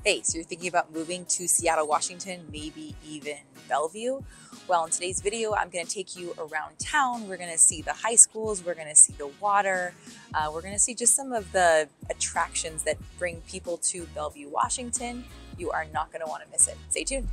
Hey, so you're thinking about moving to Seattle, Washington, maybe even Bellevue? Well, in today's video, I'm going to take you around town. We're going to see the high schools, we're going to see the water, we're going to see just some of the attractions that bring people to Bellevue, Washington. You are not going to want to miss it. Stay tuned.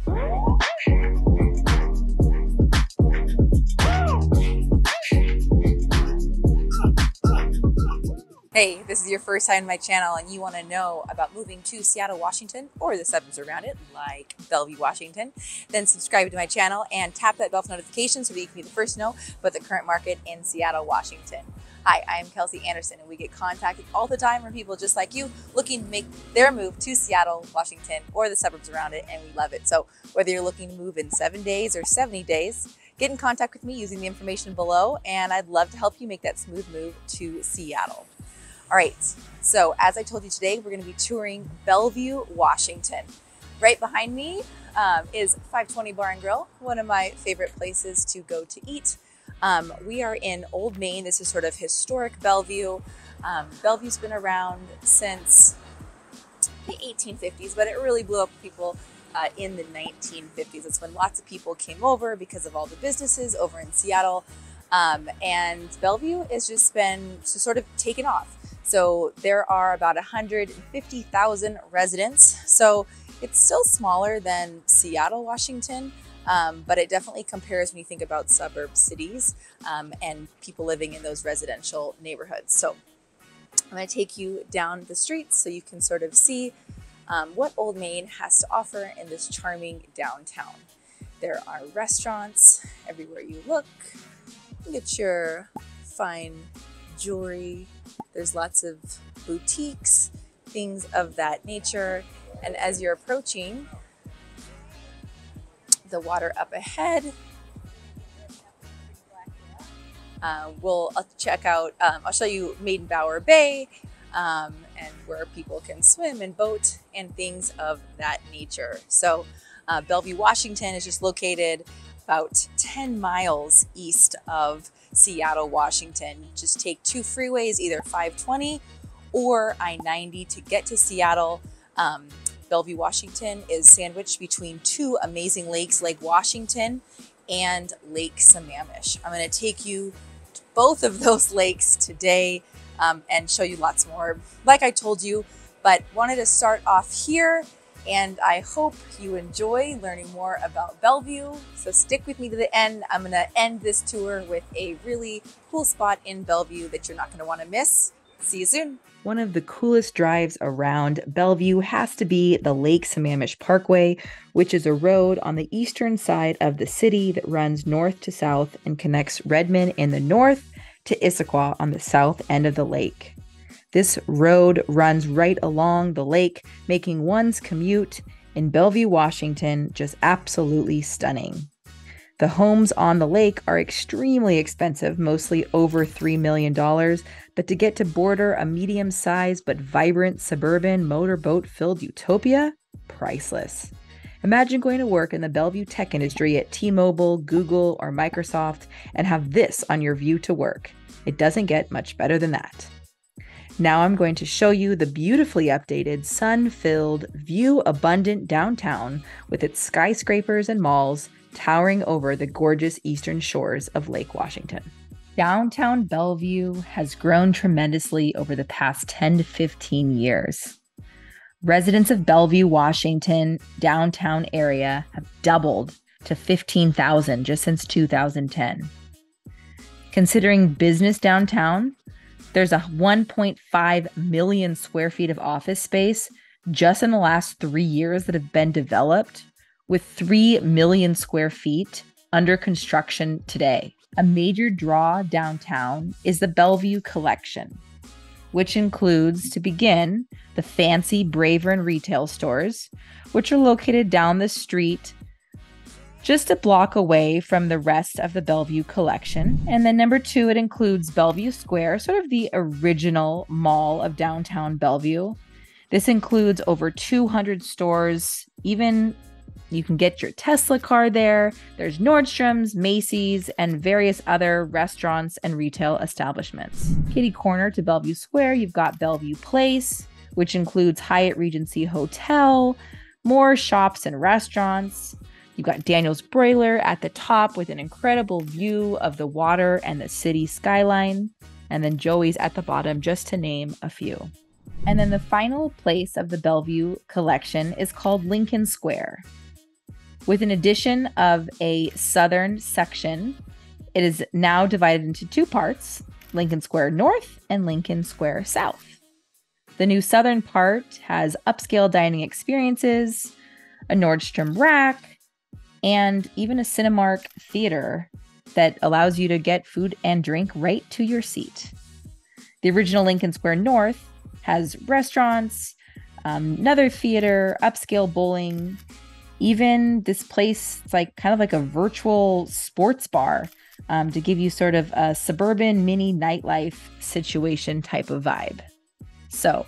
Hey, this is your first time on my channel and you want to know about moving to Seattle, Washington, or the suburbs around it, like Bellevue, Washington, then subscribe to my channel and tap that bell for notifications so that you can be the first to know about the current market in Seattle, Washington. Hi, I'm Kelsey Anderson and we get contacted all the time from people just like you looking to make their move to Seattle, Washington, or the suburbs around it, and we love it. So whether you're looking to move in 7 days or 70 days, get in contact with me using the information below and I'd love to help you make that smooth move to Seattle. All right, so as I told you today, we're going to be touring Bellevue, Washington. Right behind me is 520 Bar and Grill, one of my favorite places to go to eat. We are in Old Main. This is sort of historic Bellevue. Bellevue's been around since the 1850s, but it really blew up people in the 1950s. That's when lots of people came over because of all the businesses over in Seattle. And Bellevue has just been sort of taken off. So there are about 150,000 residents. So it's still smaller than Seattle, Washington, but it definitely compares when you think about suburb cities and people living in those residential neighborhoods. So I'm going to take you down the streets so you can sort of see what Old Main has to offer in this charming downtown. There are restaurants everywhere you look. You get your fine jewelry. There's lots of boutiques, things of that nature. And as you're approaching the water up ahead, I'll check out, I'll show you Meydenbauer Bay and where people can swim and boat and things of that nature. So Bellevue, Washington is just located about 10 miles east of Seattle, Washington. Just take two freeways, either 520 or I-90 to get to Seattle. Bellevue, Washington is sandwiched between two amazing lakes, Lake Washington and Lake Sammamish. I'm going to take you to both of those lakes today and show you lots more, like I told you, but wanted to start off here. And I hope you enjoy learning more about Bellevue. So stick with me to the end. I'm going to end this tour with a really cool spot in Bellevue that you're not going to want to miss. See you soon. One of the coolest drives around Bellevue has to be the Lake Sammamish Parkway, which is a road on the eastern side of the city that runs north to south and connects Redmond in the north to Issaquah on the south end of the lake. This road runs right along the lake, making one's commute in Bellevue, Washington, just absolutely stunning. The homes on the lake are extremely expensive, mostly over $3 million, but to get to border a medium-sized but vibrant suburban motorboat-filled utopia, priceless. Imagine going to work in the Bellevue tech industry at T-Mobile, Google, or Microsoft and have this on your view to work. It doesn't get much better than that. Now I'm going to show you the beautifully updated, sun-filled, view-abundant downtown with its skyscrapers and malls towering over the gorgeous eastern shores of Lake Washington. Downtown Bellevue has grown tremendously over the past 10 to 15 years. Residents of Bellevue, Washington downtown area have doubled to 15,000 just since 2010. Considering business downtown, there's a 1.5 million square feet of office space just in the last 3 years that have been developed, with 3 million square feet under construction today. A major draw downtown is the Bellevue Collection, which includes, to begin, the fancy Braver retail stores, which are located down the street just a block away from the rest of the Bellevue Collection. And then number two, it includes Bellevue Square, sort of the original mall of downtown Bellevue. This includes over 200 stores, even you can get your Tesla car there. There's Nordstrom's, Macy's, and various other restaurants and retail establishments. Kitty corner to Bellevue Square, you've got Bellevue Place, which includes Hyatt Regency Hotel, more shops and restaurants. You've got Daniel's Broiler at the top with an incredible view of the water and the city skyline. And then Joey's at the bottom, just to name a few. And then the final place of the Bellevue collection is called Lincoln Square. With an addition of a southern section, it is now divided into two parts, Lincoln Square North and Lincoln Square South. The new southern part has upscale dining experiences, a Nordstrom Rack, and even a Cinemark theater that allows you to get food and drink right to your seat. The original Lincoln Square North has restaurants, another theater, upscale bowling, even this place, it's like kind of like a virtual sports bar to give you sort of a suburban mini nightlife situation type of vibe. So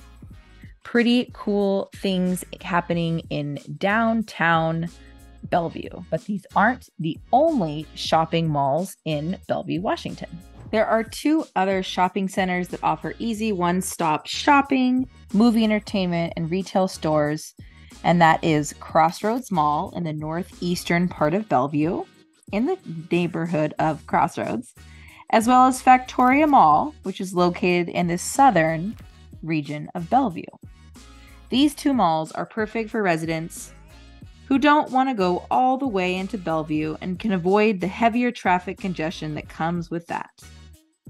pretty cool things happening in downtown Bellevue, but these aren't the only shopping malls in Bellevue, Washington. There are two other shopping centers that offer easy one-stop shopping, movie entertainment, and retail stores, and that is Crossroads Mall in the northeastern part of Bellevue, in the neighborhood of Crossroads, as well as Factoria Mall, which is located in the southern region of Bellevue. These two malls are perfect for residents who don't want to go all the way into Bellevue and can avoid the heavier traffic congestion that comes with that.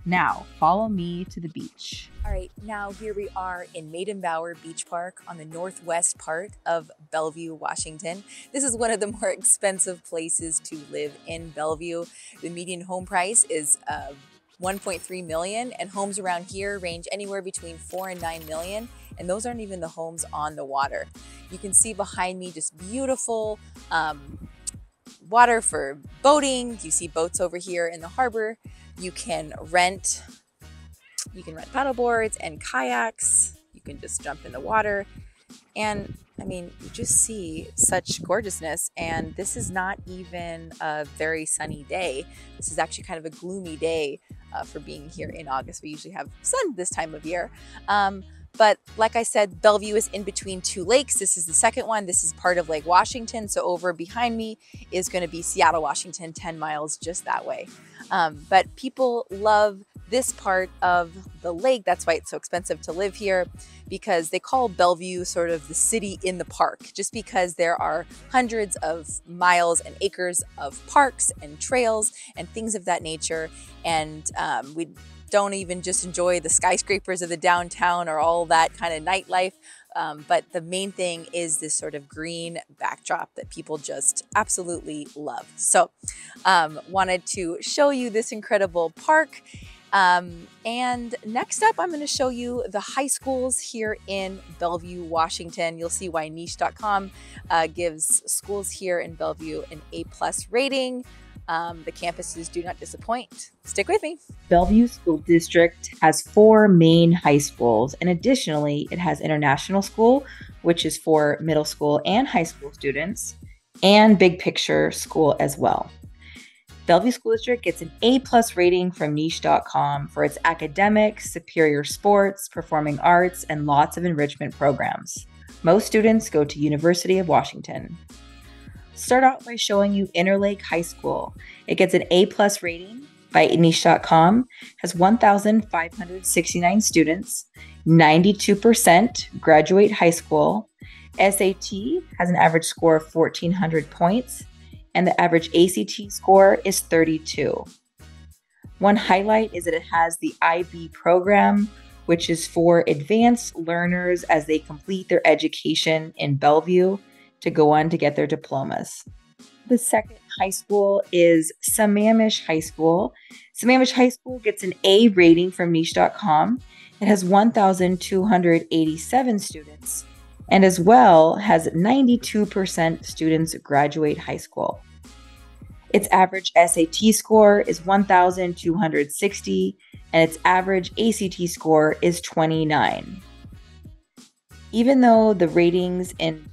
Now, follow me to the beach. All right, now here we are in Meydenbauer Beach Park on the northwest part of Bellevue, Washington. This is one of the more expensive places to live in Bellevue. The median home price is $1.3 million, and homes around here range anywhere between $4 and $9 million, and those aren't even the homes on the water. You can see behind me just beautiful water for boating. You see boats over here in the harbor. You can rent paddleboards and kayaks. You can just jump in the water. And I mean, you just see such gorgeousness. And this is not even a very sunny day. This is actually kind of a gloomy day for being here in August. We usually have sun this time of year. But like I said, Bellevue is in between two lakes. This is the second one. This is part of Lake Washington. So over behind me is going to be Seattle, Washington, 10 miles just that way. But people love this part of the lake. That's why it's so expensive to live here, because they call Bellevue sort of the city in the park, just because there are hundreds of miles and acres of parks and trails and things of that nature. And we don't even just enjoy the skyscrapers of the downtown or all that kind of nightlife. But the main thing is this sort of green backdrop that people just absolutely love. So wanted to show you this incredible park. And next up, I'm going to show you the high schools here in Bellevue, Washington. You'll see why niche.com gives schools here in Bellevue an A+ rating. The campuses do not disappoint. Stick with me. Bellevue School District has 4 main high schools, and additionally, it has International School, which is for middle school and high school students, and Big Picture School as well. Bellevue School District gets an A+ rating from niche.com for its academics, superior sports, performing arts, and lots of enrichment programs. Most students go to University of Washington. Start out by showing you Interlake High School. It gets an A+ rating by niche.com, has 1,569 students, 92% graduate high school. SAT has an average score of 1,400 points, and the average ACT score is 32. One highlight is that it has the IB program, which is for advanced learners as they complete their education in Bellevue to go on to get their diplomas. The second high school is Sammamish High School. Sammamish High School gets an A rating from niche.com. It has 1,287 students, and as well has 92% students graduate high school. Its average SAT score is 1,260, and its average ACT score is 29. Even though the ratings in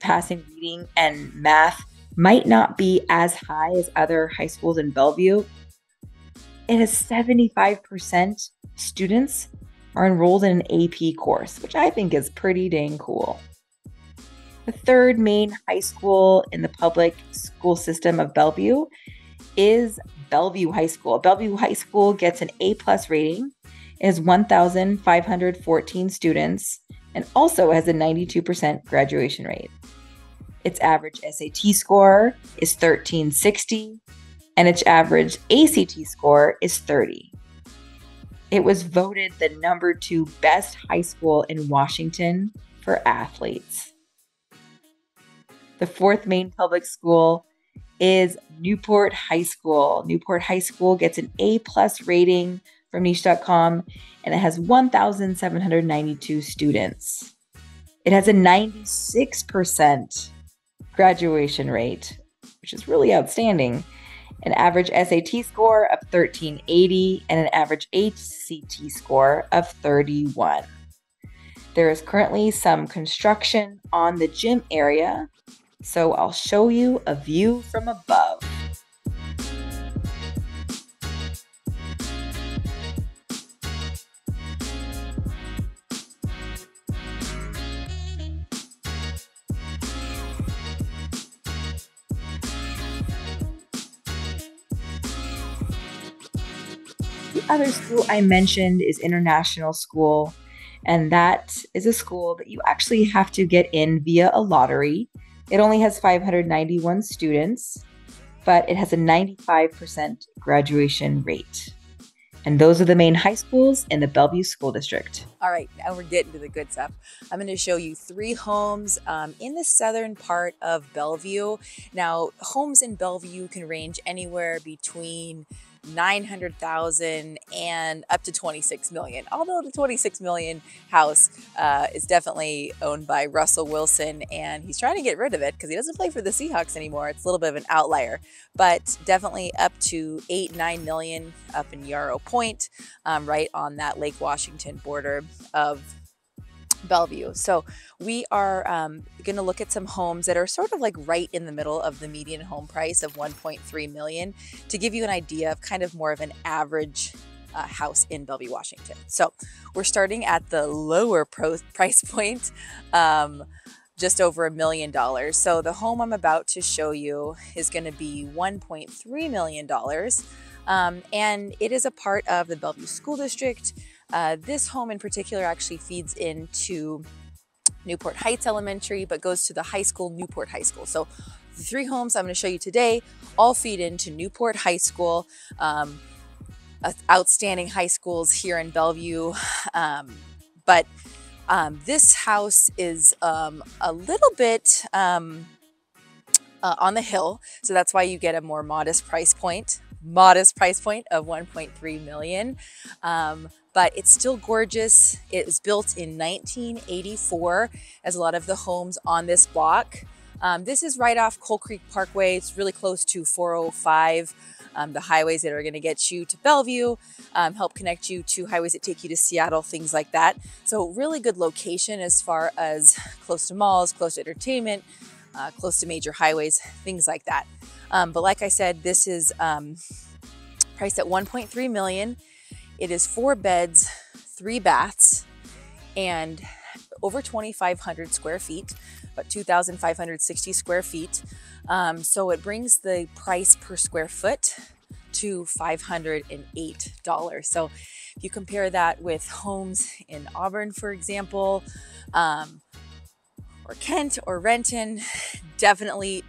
passing reading and math might not be as high as other high schools in Bellevue, it has 75% students are enrolled in an AP course, which I think is pretty dang cool. The third main high school in the public school system of Bellevue is Bellevue High School. Bellevue High School gets an A+ rating, has 1,514 students, and also has a 92% graduation rate. Its average SAT score is 1360, and its average ACT score is 30. It was voted the #2 best high school in Washington for athletes. The fourth main public school is Newport High School. Newport High School gets an A+ rating from niche.com, and it has 1,792 students. It has a 96% graduation rate, which is really outstanding, an average SAT score of 1380, and an average ACT score of 31. There is currently some construction on the gym area, so I'll show you a view from above. The other school I mentioned is International School, and that is a school that you actually have to get in via a lottery. It only has 591 students, but it has a 95% graduation rate. And those are the main high schools in the Bellevue School District. All right, now we're getting to the good stuff. I'm going to show you 3 homes in the southern part of Bellevue. Now, homes in Bellevue can range anywhere between $900,000 and up to $26 million. Although the $26 million house is definitely owned by Russell Wilson, and he's trying to get rid of it because he doesn't play for the Seahawks anymore. It's a little bit of an outlier, but definitely up to $8-9 million up in Yarrow Point, right on that Lake Washington border of Bellevue. So we are going to look at some homes that are sort of like right in the middle of the median home price of $1.3 million to give you an idea of kind of more of an average house in Bellevue, Washington. So we're starting at the lower price point, just over $1 million. So the home I'm about to show you is going to be $1.3 million. And it is a part of the Bellevue School District. This home in particular actually feeds into Newport Heights Elementary, but goes to the high school, Newport High School. So the 3 homes I'm going to show you today all feed into Newport High School, outstanding high schools here in Bellevue. But this house is a little bit on the hill, so that's why you get a more modest price point of $1.3 million. But it's still gorgeous. It was built in 1984, as a lot of the homes on this block. This is right off Coal Creek Parkway. It's really close to 405, the highways that are going to get you to Bellevue, help connect you to highways that take you to Seattle, things like that. So really good location as far as close to malls, close to entertainment, close to major highways, things like that. But like I said, this is priced at $1.3 million. It is 4 beds, 3 baths, and over 2,500 square feet, about 2,560 square feet. So it brings the price per square foot to $508. So if you compare that with homes in Auburn, for example, or Kent or Renton, definitely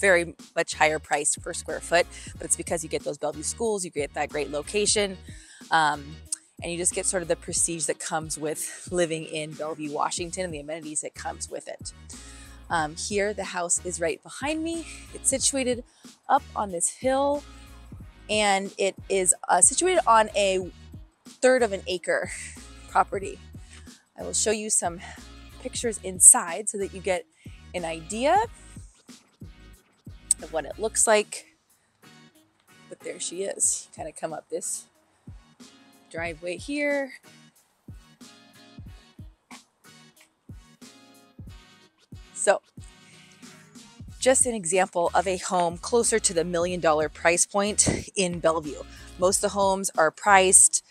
very much higher price per square foot, but it's because you get those Bellevue schools, you get that great location, and you just get sort of the prestige that comes with living in Bellevue, Washington, and the amenities that comes with it. Here, the house is right behind me. It's situated up on this hill, and it is situated on a 1/3 of an acre property. I will show you some pictures inside so that you get an idea of what it looks like. But there she is. Kind of come up this driveway here. So just an example of a home closer to the $1 million price point in Bellevue. Most of the homes are priced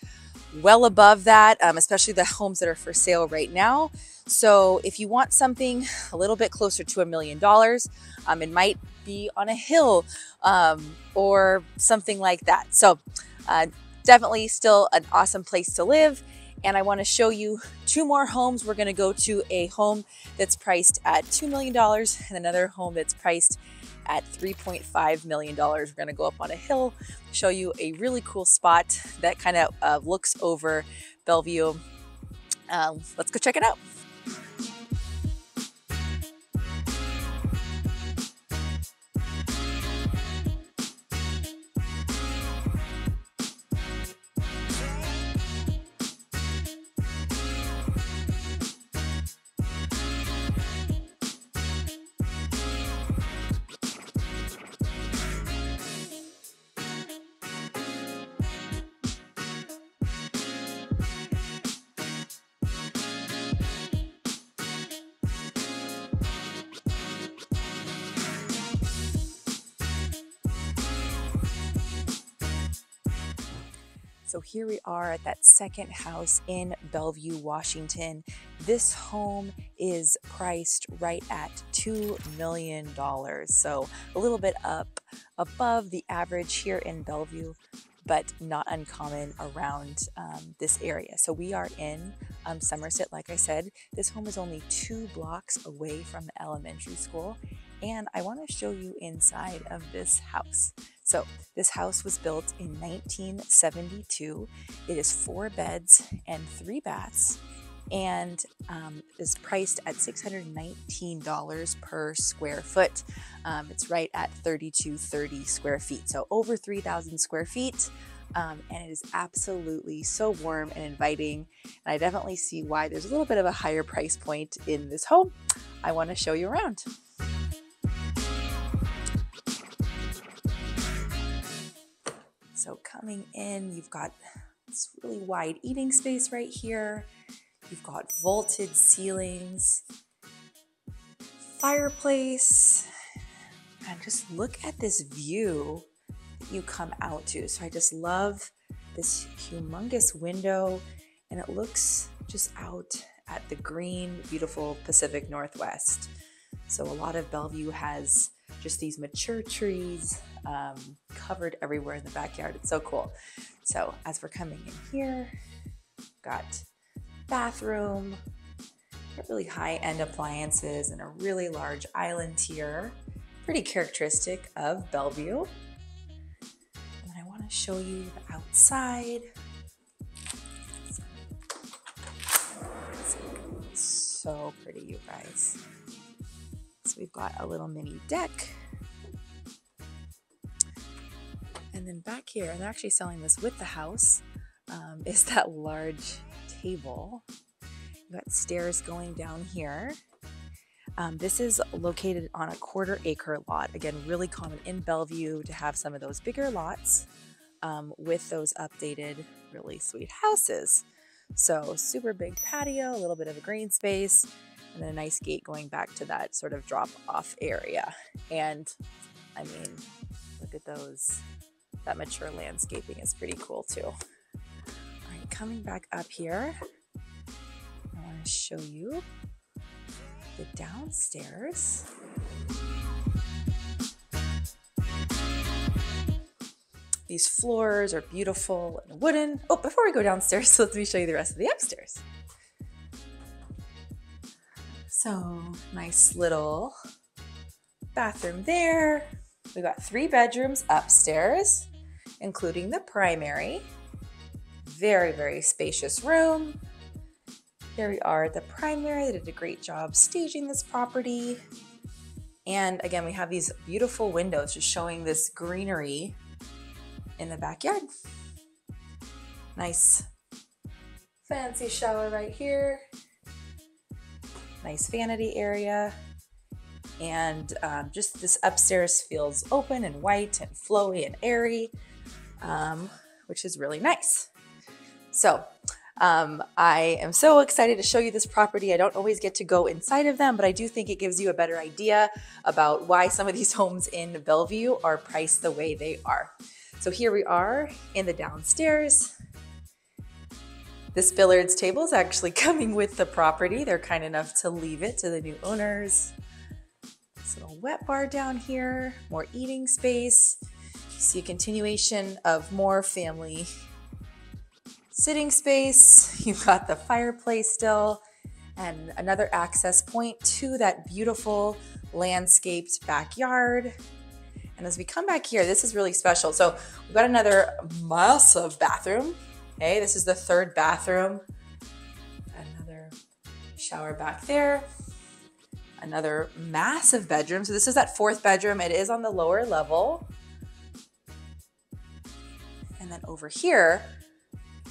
well above that, especially the homes that are for sale right now. So if you want something a little bit closer to $1 million, it might be on a hill or something like that. So definitely still an awesome place to live. And I want to show you two more homes. We're going to go to a home that's priced at $2 million and another home that's priced at $3.5 million. We're going to go up on a hill, show you a really cool spot that kind of looks over Bellevue. Let's go check it out. So here we are at that second house in Bellevue, Washington. This home is priced right at $2 million. So a little bit up above the average here in Bellevue, but not uncommon around this area. So we are in Somerset, like I said. This home is only 2 blocks away from the elementary school. And I want to show you inside of this house. So this house was built in 1972. It is 4 beds and 3 baths and is priced at $619 per square foot. It's right at 3,230 square feet. So over 3,000 square feet. And it is absolutely so warm and inviting. And I definitely see why there's a little bit of a higher price point in this home. I want to show you around. So coming in, you've got this really wide eating space right here. You've got vaulted ceilings, fireplace, and just look at this view that you come out to. So I just love this humongous window, and it looks just out at the green, beautiful Pacific Northwest. So a lot of Bellevue has just these mature trees covered everywhere in the backyard. It's so cool. So as we're coming in here, got bathroom, got really high-end appliances, and a really large island here. Pretty characteristic of Bellevue. And I want to show you the outside. So pretty, you guys. So we've got a little mini deck. And then back here, and they're actually selling this with the house, is that large table. You've got stairs going down here. This is located on a 1/4 acre lot. Again, really common in Bellevue to have some of those bigger lots with those updated, really sweet houses. So super big patio, a little bit of a green space, and then a nice gate going back to that sort of drop-off area. And I mean, look at those. That mature landscaping is pretty cool too. All right, coming back up here, I want to show you the downstairs. These floors are beautiful and wooden. Oh, before we go downstairs, let me show you the rest of the upstairs. So nice little bathroom there. We've got 3 bedrooms upstairs, including the primary. Very, very spacious room. Here we are at the primary. They did a great job staging this property. And again, we have these beautiful windows just showing this greenery in the backyard. Nice fancy shower right here. Nice vanity area. And just this upstairs feels open and white and flowy and airy, which is really nice. So I am so excited to show you this property. I don't always get to go inside of them, but I do think it gives you a better idea about why some of these homes in Bellevue are priced the way they are. So here we are in the downstairs. This billiards table is actually coming with the property. They're kind enough to leave it to the new owners. This little wet bar down here, more eating space. You see a continuation of more family sitting space. You've got the fireplace still and another access point to that beautiful landscaped backyard. And as we come back here, this is really special. So we've got another massive bathroom. Okay, this is the third bathroom. Another shower back there. Another massive bedroom. So this is that fourth bedroom. It is on the lower level. And then over here,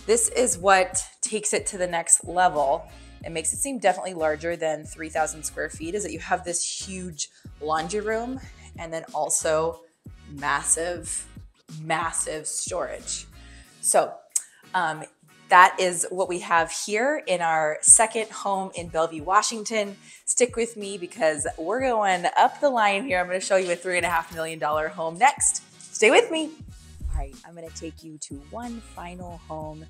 this is what takes it to the next level. It makes it seem definitely larger than 3,000 square feet, is that you have this huge laundry room and then also massive, massive storage. So that is what we have here in our second home in Bellevue, Washington. Stick with me because we're going up the line here. I'm going to show you a $3.5 million home next. Stay with me. All right, I'm going to take you to one final home.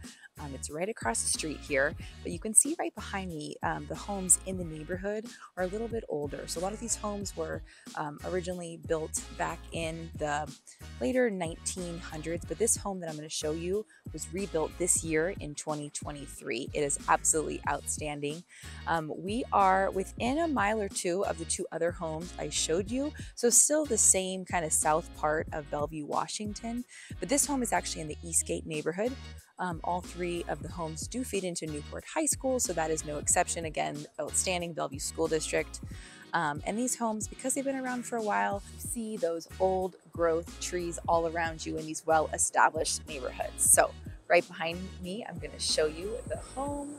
It's right across the street here, but you can see right behind me, the homes in the neighborhood are a little bit older. So a lot of these homes were originally built back in the later 1900s, but this home that I'm going to show you was rebuilt this year in 2023. It is absolutely outstanding. We are within a mile or two of the two other homes I showed you, so still the same kind of south part of Bellevue, Washington, but this home is actually in the Eastgate neighborhood. All three of the homes do feed into Newport High School, so that is no exception. Again, outstanding Bellevue School District. And these homes, because they've been around for a while, you see those old growth trees all around you in these well-established neighborhoods. So right behind me, I'm going to show you the home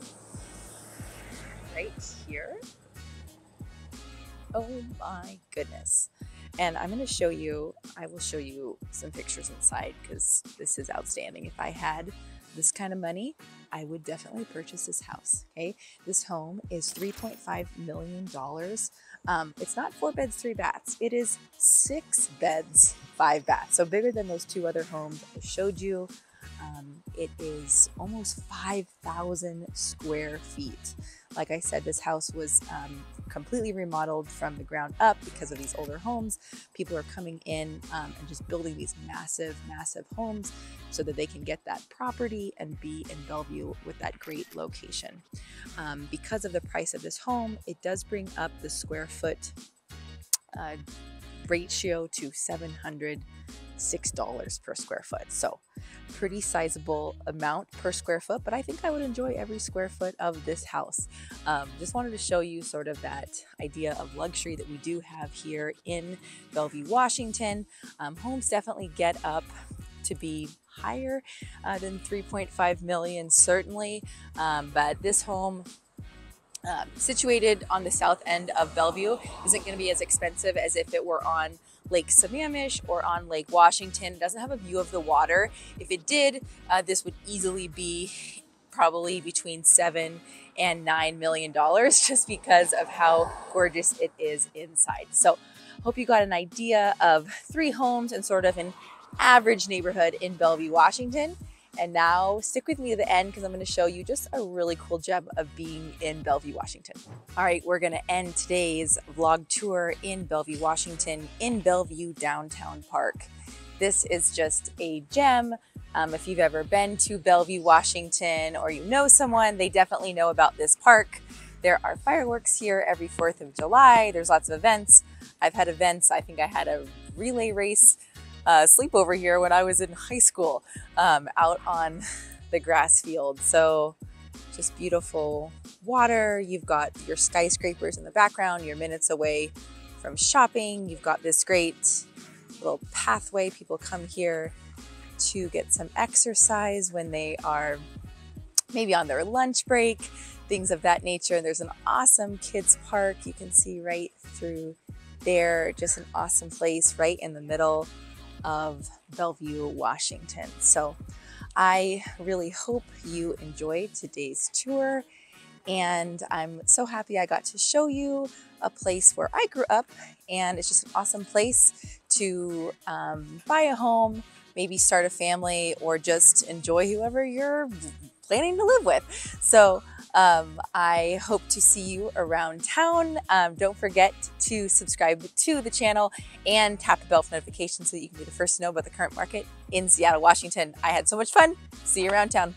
right here. Oh my goodness. And I'm going to show you, I will show you some pictures inside because this is outstanding. If I had this kind of money, I would definitely purchase this house. Okay, this home is $3.5 million. It's not 4 beds, 3 baths. It is 6 beds, 5 baths. So bigger than those two other homes I showed you. It is almost 5,000 square feet. Like I said, this house was completely remodeled from the ground up because of these older homes. People are coming in and just building these massive, massive homes so that they can get that property and be in Bellevue with that great location. Because of the price of this home, it does bring up the square foot ratio to $706 per square foot. So pretty sizable amount per square foot, but I think I would enjoy every square foot of this house. Just wanted to show you sort of that idea of luxury that we do have here in Bellevue, Washington. Homes definitely get up to be higher than 3.5 million, certainly, but this home situated on the south end of Bellevue isn't going to be as expensive as if it were on Lake Sammamish or on Lake Washington. It doesn't have a view of the water. If it did, this would easily be probably between $7 and $9 million just because of how gorgeous it is inside. So hope you got an idea of 3 homes and sort of an average neighborhood in Bellevue, Washington. And now stick with me to the end because I'm going to show you just a really cool gem of being in Bellevue, Washington. All right, we're going to end today's vlog tour in Bellevue, Washington, in Bellevue Downtown Park. This is just a gem. If you've ever been to Bellevue, Washington, or you know someone, they definitely know about this park. There are fireworks here every 4th of July. There's lots of events. I've had events. I think I had a relay race sleepover here when I was in high school, out on the grass field. So just beautiful water. You've got your skyscrapers in the background. You're minutes away from shopping. You've got this great little pathway. People come here to get some exercise when they are maybe on their lunch break, things of that nature. And there's an awesome kids park you can see right through there. Just an awesome place right in the middle of Bellevue, Washington. So I really hope you enjoyed today's tour, and I'm so happy I got to show you a place where I grew up, and it's just an awesome place to buy a home, maybe start a family, or just enjoy whoever you're planning to live with. So I hope to see you around town. Don't forget to subscribe to the channel and tap the bell for notifications so that you can be the first to know about the current market in Seattle, Washington. I had so much fun. See you around town.